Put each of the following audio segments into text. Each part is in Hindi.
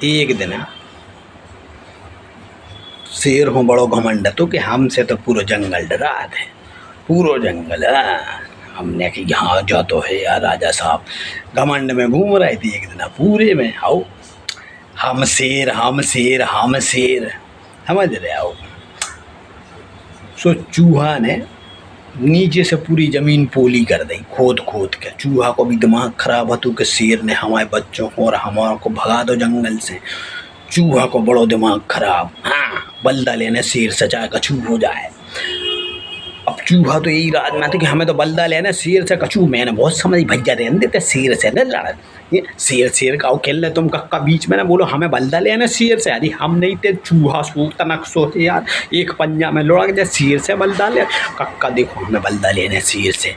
एक दिन शेर हो बड़ो घमंड तो कि हमसे तो पूरा जंगल डरा थे, पूरा जंगल। हमने कि यहाँ जा तो है यार राजा साहब, घमंड में घूम रहे थे एक दिन पूरे में। आओ हम शेर हम शेर हम शेर, समझ रहे आओ। सो चूहा ने नीचे से पूरी ज़मीन पोली कर दी, खोद खोद के। चूहा को भी दिमाग खराब हो कि शेर ने हमारे बच्चों को और हमारे को भगा दो जंगल से। चूहा को बड़ो दिमाग खराब, हाँ बल्दा लेने शेर से चाहे कछू हो जाए। अब चूहा तो यही राज में थे कि हमें तो बल्दा लेना शेर से कछू। मैंने बहुत समझ भैया रहने देते शेर से न लड़, ये शेर शेर का खेल रहे तुम कक्का बीच में ना बोलो हमें बल्दा लेना शेर से। अरे हम नहीं थे चूहा सो तनक सोचे यार, एक पंजा में लुढ़क जाए शेर से बल्दा ले। कक्का देखो हमें बल्दा लेने शेर से,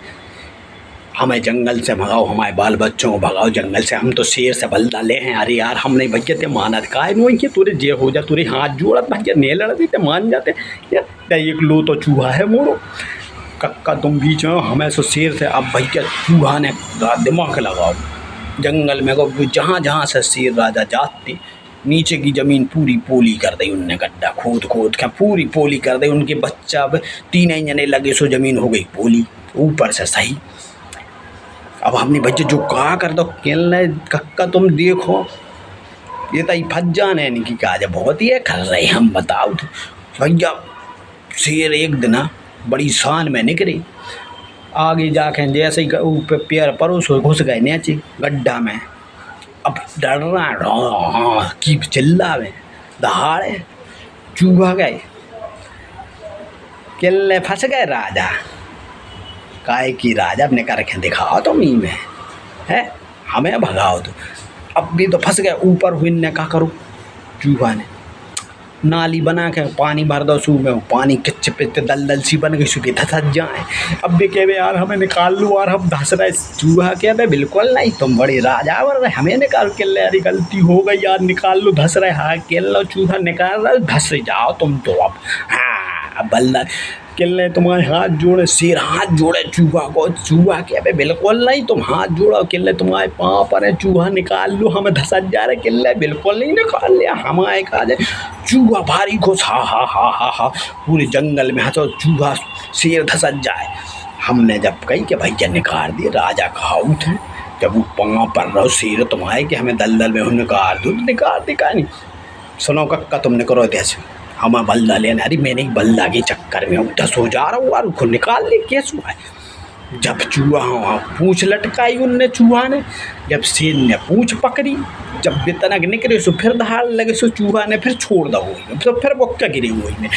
हमें जंगल से भगाओ, हमारे बाल बच्चों को भगाओ जंगल से, हम तो शेर से बल्दा ले हैं। अरे यार हम नहीं भैया ते मानत का नहीं कि तुरे जे हो जा, तुरे हाथ जोड़त भैया नहीं लड़ देते मान जाते यार। एक लो तो चूहा है मोड़ो, कक्का तुम बीच में हमें सो शेर से। अब भैया चूहा ने दिमाग लगाओ जंगल में को, जहाँ जहाँ से शेर राजा जाते नीचे की ज़मीन पूरी पोली कर दी उनने, गड्ढा खोद खोद के पूरी पोली कर दी। उनके बच्चा अब 3 जने लगे सो ज़मीन हो गई पोली ऊपर से सही। अब हमने भैया जो कहा कर दो खेलने कक्का तुम देखो ये तो फंस जाने नहीं कि काज बहुत ही है कर रहे हम बताओ। तो भैया शेर एक दिन बड़ी शान में निकली, आगे जाके जैसे ही ऊपर पैर परोस घुस गए नीचे गड्ढा में। अब डर रहा की चिल्लावे दहाड़े चूहा गए किले फंस गए राजा। काय की राजा अपने कर रखे दिखाओ तो मी में है हमें भगाओ। तो अब भी तो फंस गए ऊपर हुई ने क्या करूँ। चूहा ने नाली बना के पानी भर दो सू में, पानी किच पिच दलदल सी बन गई सुखी धस जाए। अब भी कहे यार हमें निकाल लो और हम धस रहे। चूहा कहते बिल्कुल नहीं तुम बड़े राजा बन रहे, हमें निकाल के ले। अरे गलती हो गई यार निकाल लो, धस रहे। हाँ खेल लो चूहा निकाल रहे, धस जाओ तुम तो। अब हाँ बल्ला किले तुम्हारे हाथ जोड़े, शेर हाथ जोड़े चूहा को। चूहा के बिल्कुल नहीं तुम हाथ जोड़ो, किले तुम्हारे पाँव पर है, चूहा निकाल लो हमें धसत जा रहे। किले बिल्कुल नहीं निकाल लिया हमारे काज। चूहा भारी खुश, हा हा हा हा हा पूरे जंगल में हंसो चूहा शेर धसत जाए। हमने जब कही कि भैया निकाल दिए, राजा कहा उठे जब वो पाँव पर रहो शेर तुम्हारे कि हमें दलदल में निकाल दो, निकाल दी का नहीं। सुनो कक्का तुमने करो ऐसे हमें बल्दा लेना। अरे मैंने एक बल्दा के चक्कर में हूँ दस हो जा रहा हूँ और खुद निकाल ले कैसे हुआ है। जब चूहा वहाँ पूँछ लटकाई उनने चूहा ने, जब शेर ने पूँछ पकड़ी, जब बेतनक निकले सो फिर दहाड़ लगे सो चूहा ने फिर छोड़ दो तो फिर वो क्या गिरी हुई में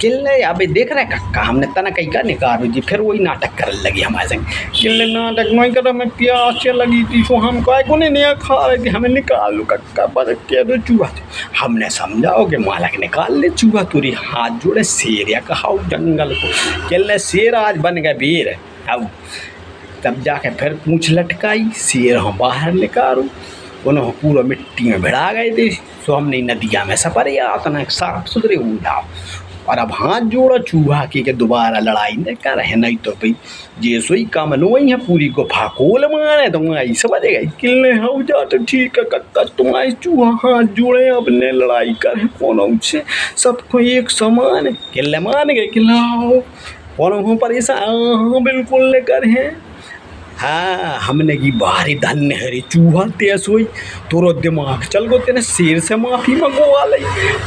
किले। अबे देख रहे कक्का हमने तना कहीं का निकाल जी, फिर वही नाटक करने लगी हमारे संग। किले नाटक नहीं कर, हमें प्यास से लगी थी सो हम कहे को नहीं खा रहे थे, हमें निकाल लो कक्का पर के तो चूहा। हमने समझाओ कि मालक निकाल ले चूहा, तुरी हाथ जोड़े शेर या कहा जंगल को। किले शेर आज बन गए वीर। अब तब जाके फिर पूँछ लटकाई, शेर हम बाहर निकालो, उन्होंने पूरा मिट्टी में भिड़ा गए थे। सो हमने नदिया में सफर या उतना साफ सुथरे उठाओ और अब हाथ जोड़ो चूहा के दोबारा लड़ाई न कर है। नहीं तो भाई ये सोई काम वही है पूरी गुफा खोल मारे तुम्हारी समझ गई। किले हो जा तो ठीक है कक्का तुम्हारी चूहा हाथ जोड़े अपने लड़ाई करे कौन से सबको एक समान। किले मान गए किलाओ कौन हो परेशान बिल्कुल लेकर हैं। हाँ हमने की भारी धन्य हरी चूहा तेज हुई तोरो दिमाग चल गो तेने शेर से माफ़ी मंगवा ली।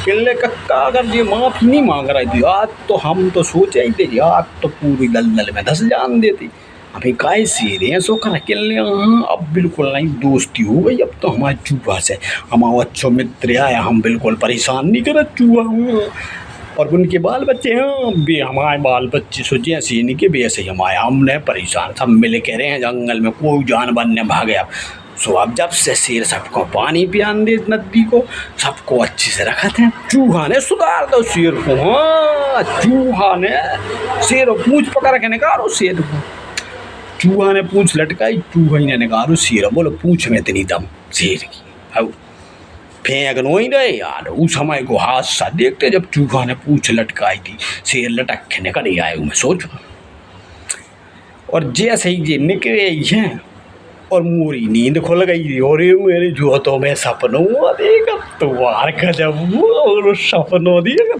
किले कक्का अगर ये माफ़ी नहीं मांग रही थी आज तो हम तो सोचे ही थे आज तो पूरी दलदल में धस जान देती। अभी काय शेर हैं सो कर किले हाँ अब बिल्कुल नहीं दोस्ती हो गई। अब तो हमारे चूहा से हमारा अच्छा मित्र आया, हम बिल्कुल परेशान नहीं करे चूहा और उनके बाल बच्चे हैं बे हमारे बाल बच्चे सोचे ऐसे नहीं कि वैसे ही हमारे हमने परेशान सब मिल के रहे हैं जंगल में, कोई जानवर ने भागे। अब सो अब जब से शेर सबको पानी पियान दे नदी को सबको अच्छे से रखा थे। चूहा ने सुधार दो शेर को, हाँ चूहा ने शेर पूँछ पकड़ के निकालो शेर को। चूहा ने पूँछ लटकाई, चूहा ने निकालो शेर। बोलो पूँछ में इतनी दम शेर की। अब फेंक नहीं रहे यार उस समय को हाथ सा देखते जब चूहा ने पूँछ लटकाई थी, शेर लटक के निकल आए मैं सोचो। और जैसे ही ये निकले हैं और मोरी नींद खुल गई। और मेरे जो तो मैं सपनों देगा तो वार का जब सपनों दिया